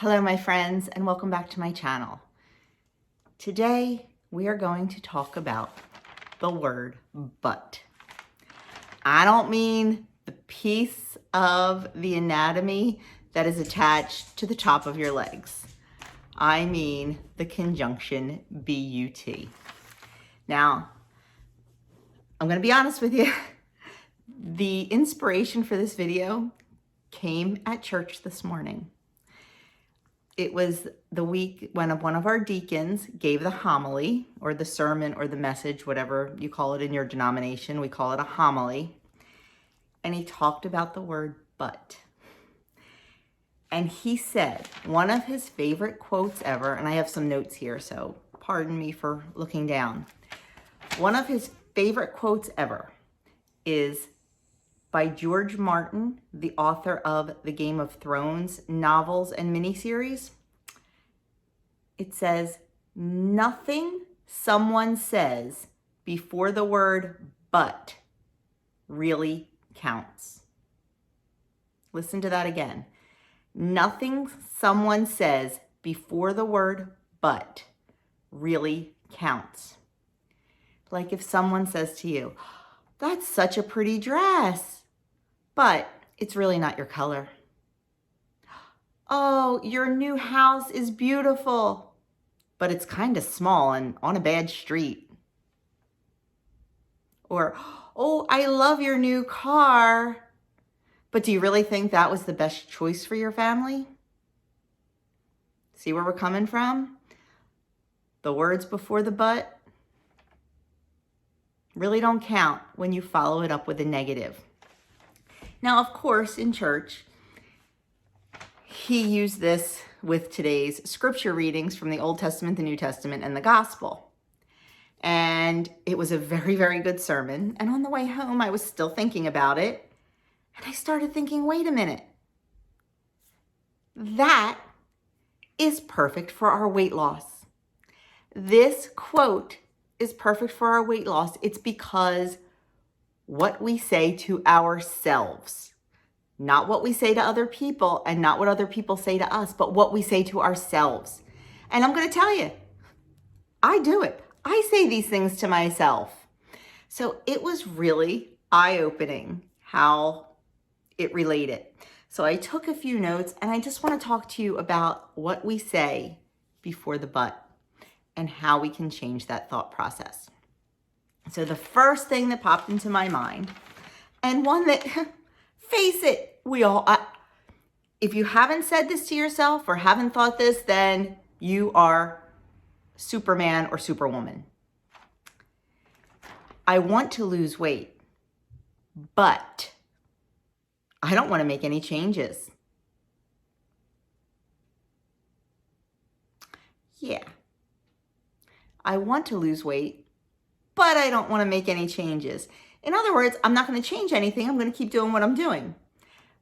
Hello my friends, and welcome back to my channel. Today we are going to talk about the word butt. I don't mean the piece of the anatomy that is attached to the top of your legs. I mean the conjunction B-U-T. Now, I'm going to be honest with you. The inspiration for this video came at church this morning. It was the week when one of our deacons gave the homily, or the sermon, or the message, whatever you call it in your denomination. We call it a homily. And he talked about the word butt. And he said one of his favorite quotes ever, and I have some notes here, so pardon me for looking down. One of his favorite quotes ever is by George Martin, the author of the Game of Thrones novels and miniseries. It says, "Nothing someone says before the word but really counts." Listen to that again. Nothing someone says before the word but really counts. Like if someone says to you, "That's such a pretty dress, but it's really not your color." "Oh, your new house is beautiful, but it's kind of small and on a bad street." Or, "Oh, I love your new car, but do you really think that was the best choice for your family?" See where we're coming from? The words before the but really don't count when you follow it up with a negative. Now, of course, in church, he used this with today's scripture readings from the Old Testament, the New Testament, and the Gospel. And it was a very, very good sermon. And on the way home, I was still thinking about it. And I started thinking, wait a minute. That is perfect for our weight loss. This quote is perfect for our weight loss. It's because what we say to ourselves, not what we say to other people and not what other people say to us, but what we say to ourselves. And I'm going to tell you, I do it. I say these things to myself. So it was really eye-opening how it related. So I took a few notes and I just want to talk to you about what we say before the but and how we can change that thought process. So the first thing that popped into my mind, and one that, face it, if you haven't said this to yourself or haven't thought this, then you are Superman or Superwoman. I want to lose weight, but I don't want to make any changes. Yeah. I want to lose weight, but I don't want to make any changes. In other words, I'm not going to change anything. I'm going to keep doing what I'm doing.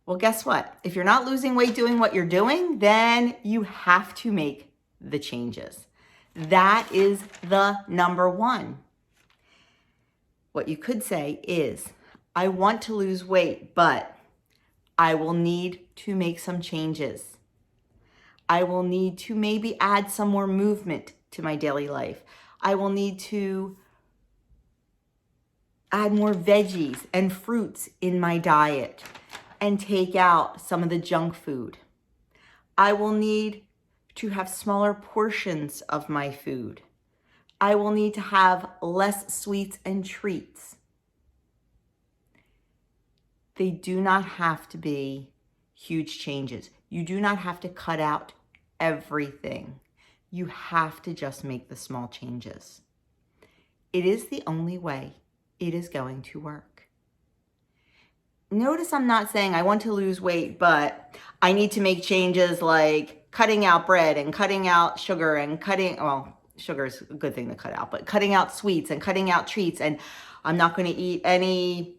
Well, guess what? If you're not losing weight doing what you're doing, then you have to make the changes. That is the number one. What you could say is, I want to lose weight, but I will need to make some changes. I will need to maybe add some more movement to my daily life. I will need to add more veggies and fruits in my diet and take out some of the junk food. I will need to have smaller portions of my food. I will need to have less sweets and treats. They do not have to be huge changes. You do not have to cut out everything. You have to just make the small changes. It is the only way it is going to work. Notice I'm not saying I want to lose weight, but I need to make changes like cutting out bread and cutting out sugar and sugar is a good thing to cut out, but cutting out sweets and cutting out treats. And I'm not going to eat any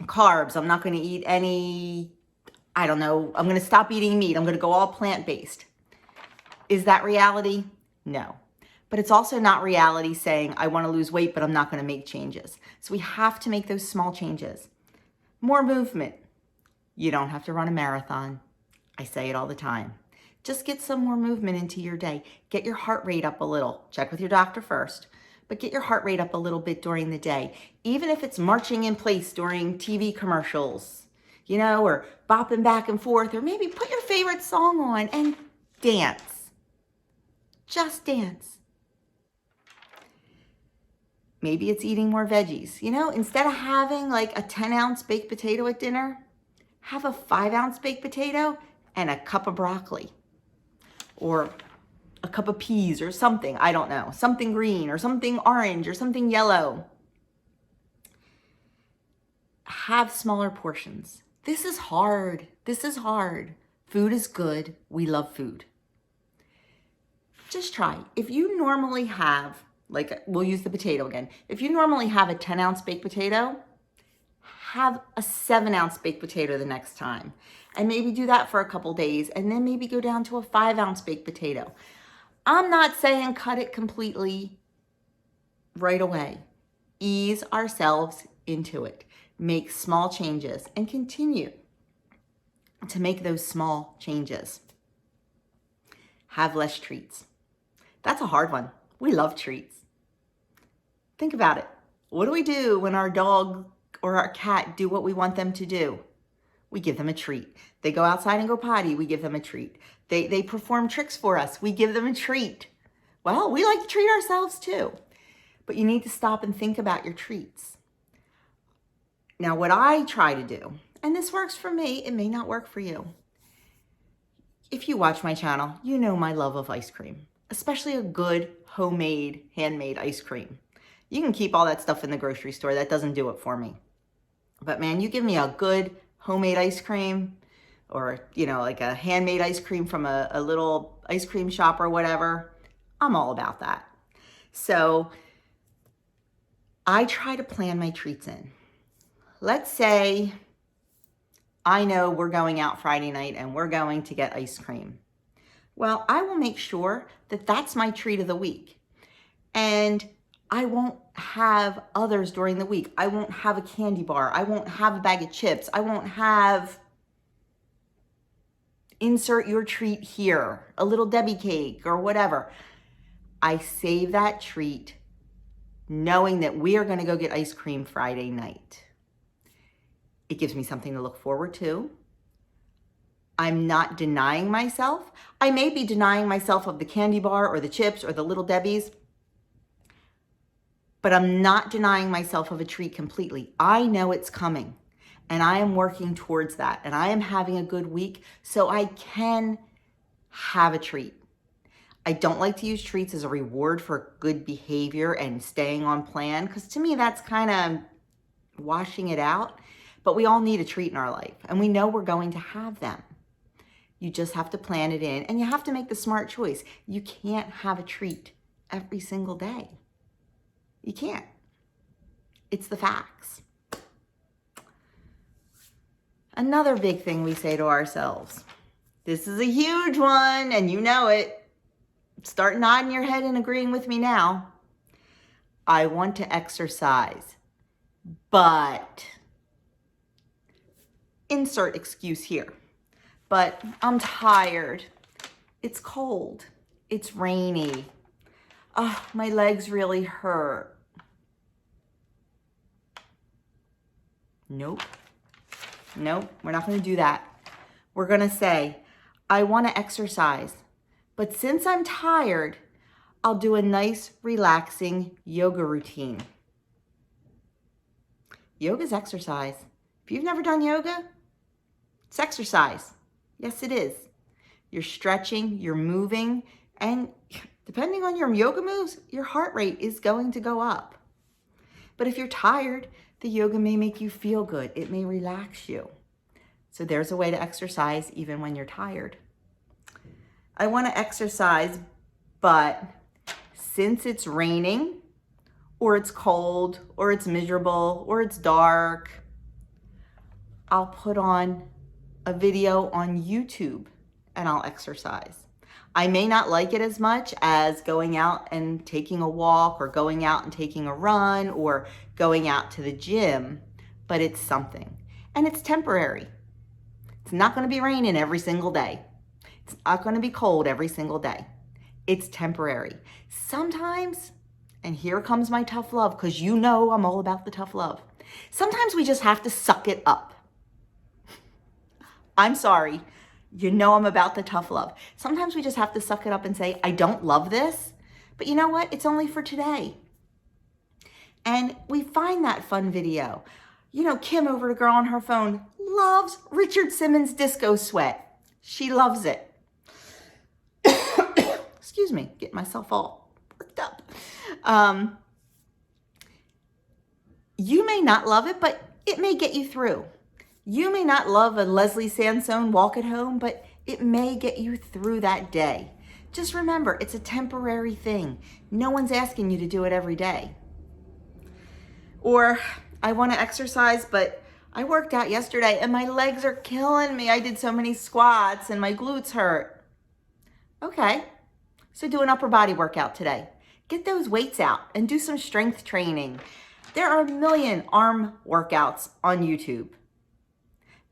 carbs. I'm not going to eat any, I'm going to stop eating meat. I'm going to go all plant-based. Is that reality? No. But it's also not reality saying I want to lose weight, but I'm not going to make changes. So we have to make those small changes. More movement. You don't have to run a marathon. I say it all the time. Just get some more movement into your day. Get your heart rate up a little. Check with your doctor first, but get your heart rate up a little bit during the day. Even if it's marching in place during TV commercials, you know, or bopping back and forth, or maybe put your favorite song on and dance. Just dance. Maybe it's eating more veggies. You know, instead of having like a 10-ounce baked potato at dinner, have a 5-ounce baked potato and a cup of broccoli. Or a cup of peas or something, I don't know, something green or something orange or something yellow. Have smaller portions. This is hard. This is hard. Food is good. We love food. Just try. If you normally have, like, we'll use the potato again. If you normally have a 10-ounce baked potato, have a 7-ounce baked potato the next time. And maybe do that for a couple days and then maybe go down to a 5-ounce baked potato. I'm not saying cut it completely right away. Ease ourselves into it. Make small changes and continue to make those small changes. Have less treats. That's a hard one. We love treats. Think about it. What do we do when our dog or our cat do what we want them to do? We give them a treat. They go outside and go potty, we give them a treat. They perform tricks for us, we give them a treat. Well, we like to treat ourselves too. But you need to stop and think about your treats. Now, what I try to do, and this works for me, it may not work for you. If you watch my channel, you know my love of ice cream, especially a good homemade, handmade ice cream. You can keep all that stuff in the grocery store. That doesn't do it for me. But man, you give me a good homemade ice cream or, you know, like a handmade ice cream from a little ice cream shop or whatever, I'm all about that. So I try to plan my treats in. Let's say I know we're going out Friday night and we're going to get ice cream. Well, I will make sure that that's my treat of the week. And I won't have others during the week. I won't have a candy bar. I won't have a bag of chips. I won't have insert your treat here, a little Debbie cake or whatever. I save that treat knowing that we are going to go get ice cream Friday night. It gives me something to look forward to. I'm not denying myself. I may be denying myself of the candy bar or the chips or the little Debbies, but I'm not denying myself of a treat completely. I know it's coming and I am working towards that and I am having a good week so I can have a treat. I don't like to use treats as a reward for good behavior and staying on plan because to me that's kind of washing it out, but we all need a treat in our life and we know we're going to have them. You just have to plan it in and you have to make the smart choice. You can't have a treat every single day. You can't. It's the facts. Another big thing we say to ourselves. This is a huge one and you know it. Start nodding your head and agreeing with me now. I want to exercise, but insert excuse here. But I'm tired. It's cold. It's rainy. Oh, my legs really hurt. Nope. Nope, we're not going to do that. We're going to say, I want to exercise, but since I'm tired, I'll do a nice, relaxing yoga routine. Yoga's exercise. If you've never done yoga, it's exercise. Yes, it is. You're stretching, you're moving, and depending on your yoga moves, your heart rate is going to go up. But if you're tired, the yoga may make you feel good. It may relax you. So there's a way to exercise even when you're tired. I want to exercise, but since it's raining, or it's cold, or it's miserable, or it's dark, I'll put on a video on YouTube and I'll exercise. I may not like it as much as going out and taking a walk or going out and taking a run or going out to the gym, but it's something. And it's temporary. It's not going to be raining every single day. It's not going to be cold every single day. It's temporary. Sometimes, and here comes my tough love, because you know I'm all about the tough love. Sometimes we just have to suck it up. I'm sorry. You know I'm about the tough love. Sometimes we just have to suck it up and say, I don't love this, but you know what? It's only for today. And we find that fun video. You know, Kim over to Girl on her phone loves Richard Simmons' Disco Sweat. She loves it. Excuse me, getting myself all worked up. You may not love it, but it may get you through. You may not love a Leslie Sansone walk at home, but it may get you through that day. Just remember, it's a temporary thing. No one's asking you to do it every day. Or, I want to exercise, but I worked out yesterday and my legs are killing me. I did so many squats and my glutes hurt. Okay, so do an upper body workout today. Get those weights out and do some strength training. There are a million arm workouts on YouTube.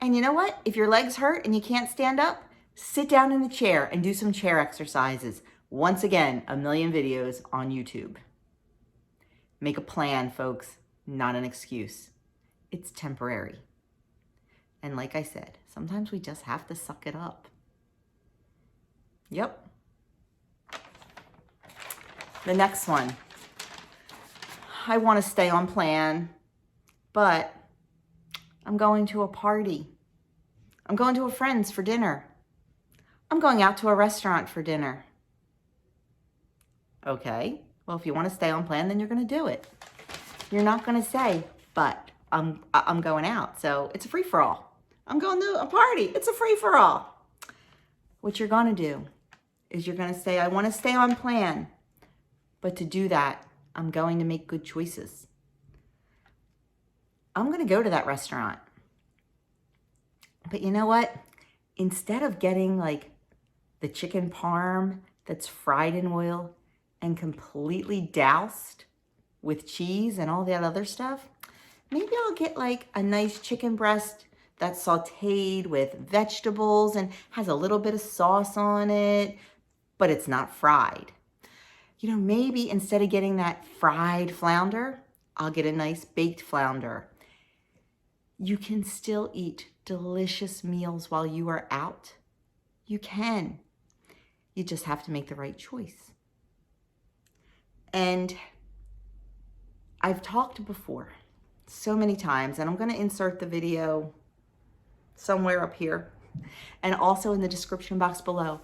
And you know what? If your legs hurt and you can't stand up, sit down in a chair and do some chair exercises. Once again, a million videos on YouTube. Make a plan, folks, not an excuse. It's temporary. And like I said, sometimes we just have to suck it up. Yep. The next one. I want to stay on plan, but I'm going to a party. I'm going to a friend's for dinner. I'm going out to a restaurant for dinner. Okay, well, if you want to stay on plan, then you're going to do it. You're not going to say, but I'm going out. So it's a free-for-all. I'm going to a party. It's a free-for-all. What you're going to do is you're going to say, I want to stay on plan. But to do that, I'm going to make good choices. I'm going to go to that restaurant. But you know what? Instead of getting like the chicken parm that's fried in oil and completely doused with cheese and all that other stuff, maybe I'll get like a nice chicken breast that's sauteed with vegetables and has a little bit of sauce on it, but it's not fried. You know, maybe instead of getting that fried flounder, I'll get a nice baked flounder. You can still eat delicious meals while you are out. You can. You just have to make the right choice. And I've talked before so many times, and I'm going to insert the video somewhere up here and also in the description box below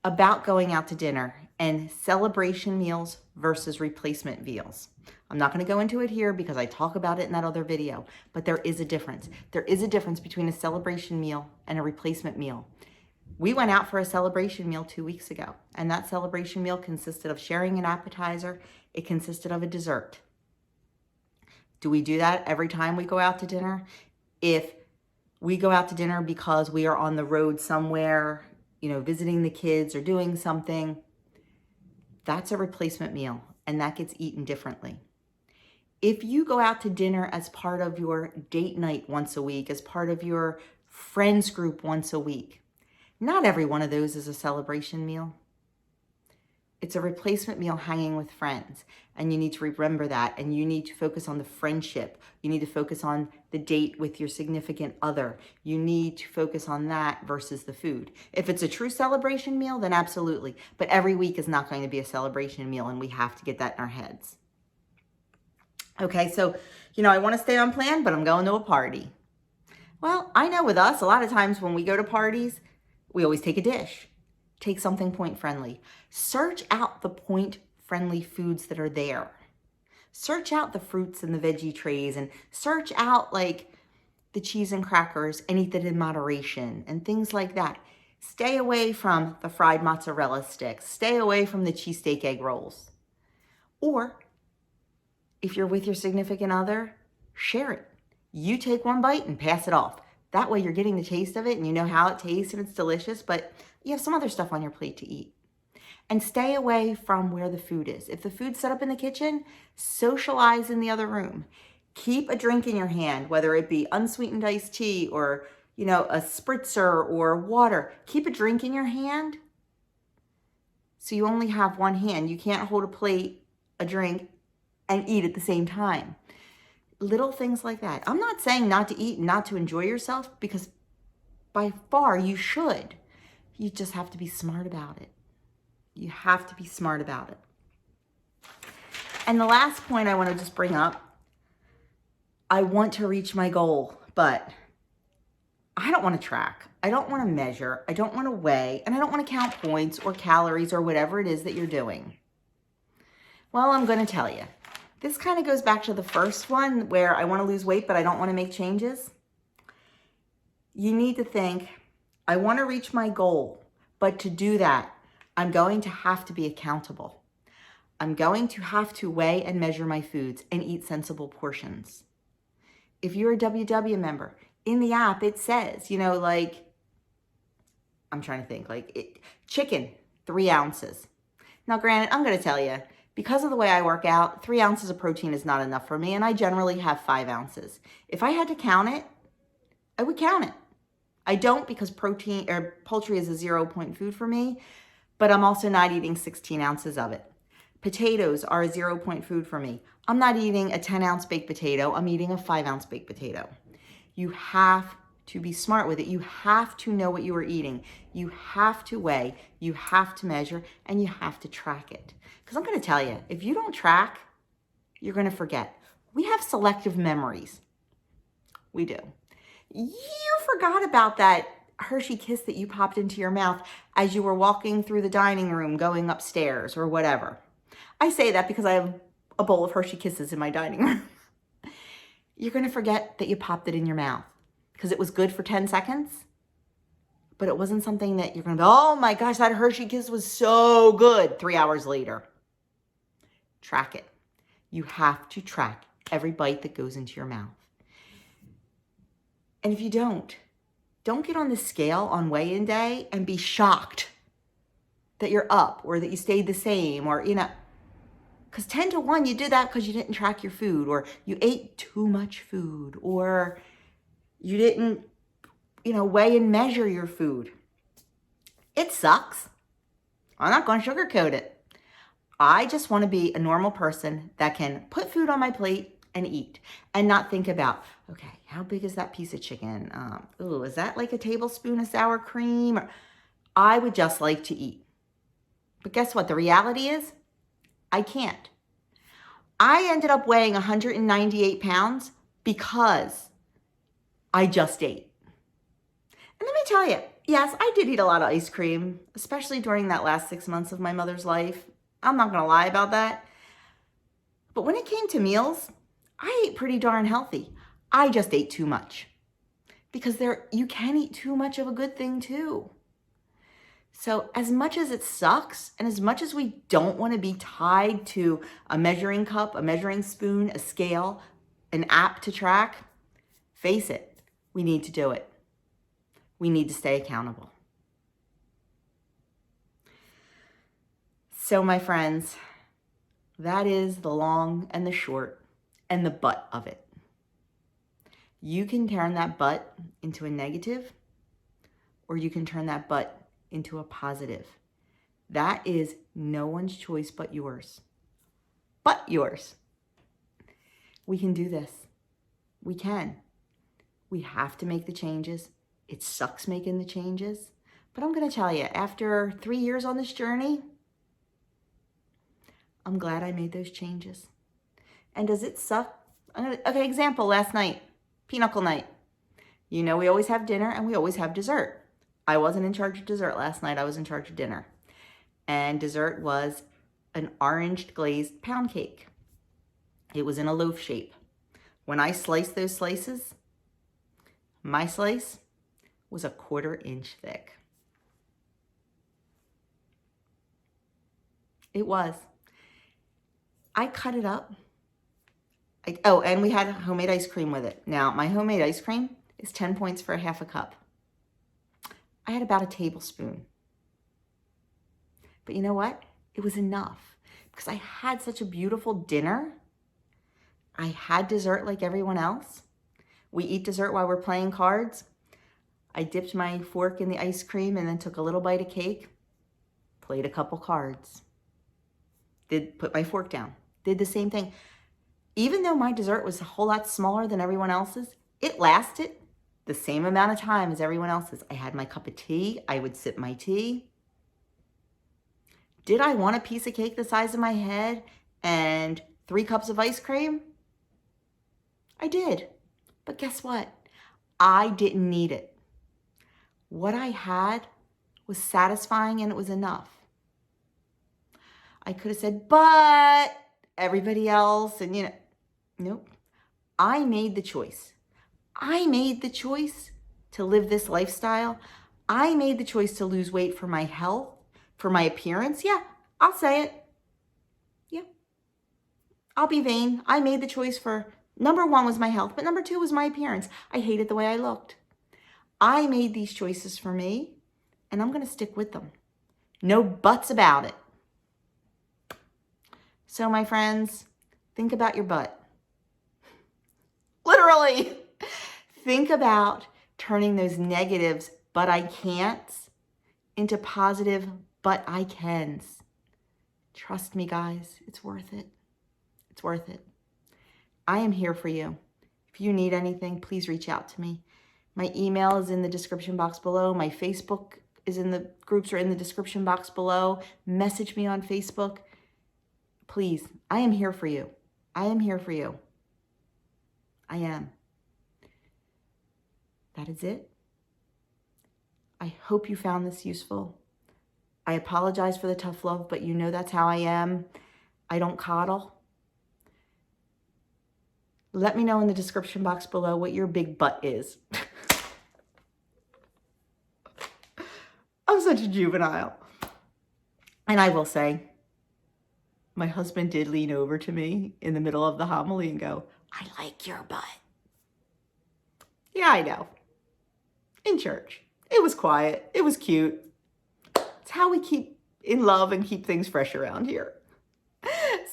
about going out to dinner and celebration meals versus replacement meals. I'm not going to go into it here because I talk about it in that other video, but there is a difference. There is a difference between a celebration meal and a replacement meal. We went out for a celebration meal 2 weeks ago, and that celebration meal consisted of sharing an appetizer. It consisted of a dessert. Do we do that every time we go out to dinner? If we go out to dinner because we are on the road somewhere, you know, visiting the kids or doing something, that's a replacement meal, and that gets eaten differently. If you go out to dinner as part of your date night once a week, as part of your friends group once a week, not every one of those is a celebration meal. It's a replacement meal hanging with friends, and you need to remember that, and you need to focus on the friendship. You need to focus on the date with your significant other. You need to focus on that versus the food. If it's a true celebration meal, then absolutely. But every week is not going to be a celebration meal, and we have to get that in our heads. Okay, so, you know, I want to stay on plan, but I'm going to a party. Well, I know with us, a lot of times when we go to parties, we always take a dish. Take something point-friendly. Search out the point-friendly foods that are there. Search out the fruits and the veggie trays, and search out like the cheese and crackers and eat that in moderation and things like that. Stay away from the fried mozzarella sticks. Stay away from the cheesesteak egg rolls. Or if you're with your significant other, share it. You take one bite and pass it off. That way you're getting the taste of it and you know how it tastes and it's delicious, but you have some other stuff on your plate to eat. And stay away from where the food is. If the food's set up in the kitchen, socialize in the other room. Keep a drink in your hand, whether it be unsweetened iced tea or you know, a spritzer or water. Keep a drink in your hand. So you only have one hand. You can't hold a plate, a drink, and eat at the same time. Little things like that. I'm not saying not to eat and not to enjoy yourself, because by far you should. You just have to be smart about it. You have to be smart about it. And the last point I want to just bring up, I want to reach my goal, but I don't want to track. I don't want to measure. I don't want to weigh, and I don't want to count points or calories or whatever it is that you're doing. Well, I'm going to tell you. This kind of goes back to the first one where I want to lose weight, but I don't want to make changes. You need to think, I want to reach my goal, but to do that, I'm going to have to be accountable. I'm going to have to weigh and measure my foods and eat sensible portions. If you're a WW member, in the app, it says, you know, like, I'm trying to think, like chicken, 3 ounces. Now, granted, I'm going to tell you, because of the way I work out, 3 ounces of protein is not enough for me, and I generally have 5 ounces. If I had to count it, I would count it. I don't, because protein or poultry is a 0-point food for me, but I'm also not eating 16 ounces of it. Potatoes are a 0-point food for me. I'm not eating a 10-ounce baked potato. I'm eating a 5-ounce baked potato. You have to be smart with it. You have to know what you are eating. You have to weigh, you have to measure, and you have to track it. Because I'm going to tell you, if you don't track, you're going to forget. We have selective memories. We do. You forgot about that Hershey Kiss that you popped into your mouth as you were walking through the dining room, going upstairs or whatever. I say that because I have a bowl of Hershey Kisses in my dining room. You're going to forget that you popped it in your mouth because it was good for 10 seconds, but it wasn't something that you're going to go, oh my gosh, that Hershey Kiss was so good 3 hours later. Track it. You have to track every bite that goes into your mouth. And if you don't get on the scale on weigh-in day and be shocked that you're up or that you stayed the same, or, you know, because 10 to 1, you did that because you didn't track your food, or you ate too much food, or you didn't, you know, weigh and measure your food. It sucks. I'm not going to sugarcoat it. I just want to be a normal person that can put food on my plate and eat and not think about, okay, how big is that piece of chicken? Is that like a tablespoon of sour cream? I would just like to eat. But guess what? The reality is, I can't. I ended up weighing 198 pounds because I just ate. And let me tell you, yes, I did eat a lot of ice cream, especially during that last 6 months of my mother's life. I'm not going to lie about that. But when it came to meals, I ate pretty darn healthy. I just ate too much. Because you can eat too much of a good thing too. So as much as it sucks, and as much as we don't want to be tied to a measuring cup, a measuring spoon, a scale, an app to track, face it, we need to do it. We need to stay accountable. So my friends, that is the long and the short and the but of it. You can turn that but into a negative, or you can turn that but into a positive. That is no one's choice but yours. But yours. We can do this. We can. We have to make the changes. It sucks making the changes. But I'm going to tell you, after 3 years on this journey, I'm glad I made those changes. And does it suck? Okay, example, last night, pinochle night. You know, we always have dinner and we always have dessert. I wasn't in charge of dessert last night. I was in charge of dinner. And dessert was an orange glazed pound cake. It was in a loaf shape. When I sliced those slices, my slice was a 1/4 inch thick. It was. I cut it up. And we had homemade ice cream with it. Now, my homemade ice cream is 10 points for a half a cup. I had about a tablespoon. But you know what? It was enough because I had such a beautiful dinner. I had dessert like everyone else. We eat dessert while we're playing cards. I dipped my fork in the ice cream and then took a little bite of cake, played a couple cards, put my fork down, did the same thing. Even though my dessert was a whole lot smaller than everyone else's, it lasted the same amount of time as everyone else's. I had my cup of tea. I would sip my tea. Did I want a piece of cake the size of my head and 3 cups of ice cream? I did. But guess what? I didn't need it. What I had was satisfying and it was enough. I could have said, but everybody else, and nope. I made the choice. I made the choice to live this lifestyle. I made the choice to lose weight for my health, for my appearance. Yeah, I'll say it. Yeah, I'll be vain. I made the choice for, number 1 was my health, but number 2 was my appearance. I hated the way I looked. I made these choices for me, and I'm going to stick with them. No buts about it. So my friends, think about your butt. Literally. Think about turning those negatives, but I can'ts, into positive, but I cans. Trust me, guys, it's worth it. It's worth it. I am here for you. If you need anything, please reach out to me. My email is in the description box below. My Facebook is in the groups are in the description box below. Message me on Facebook. Please, I am here for you. I am here for you. I am. That is it. I hope you found this useful. I apologize for the tough love, but you know that's how I am. I don't coddle. Let me know in the description box below what your big butt is. I'm such a juvenile. And I will say, my husband did lean over to me in the middle of the homily and go, I like your butt. Yeah, I know. In church. It was quiet. It was cute. It's how we keep in love and keep things fresh around here.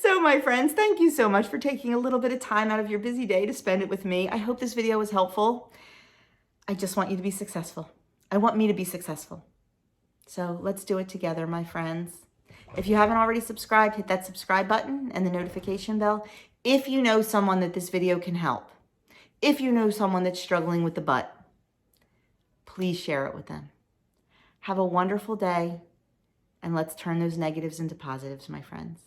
So my friends, thank you so much for taking a little bit of time out of your busy day to spend it with me. I hope this video was helpful. I just want you to be successful. I want me to be successful. So let's do it together, my friends. If you haven't already subscribed, hit that subscribe button and the notification bell. If you know someone that this video can help, if you know someone that's struggling with the butt, please share it with them. Have a wonderful day, and let's turn those negatives into positives, my friends.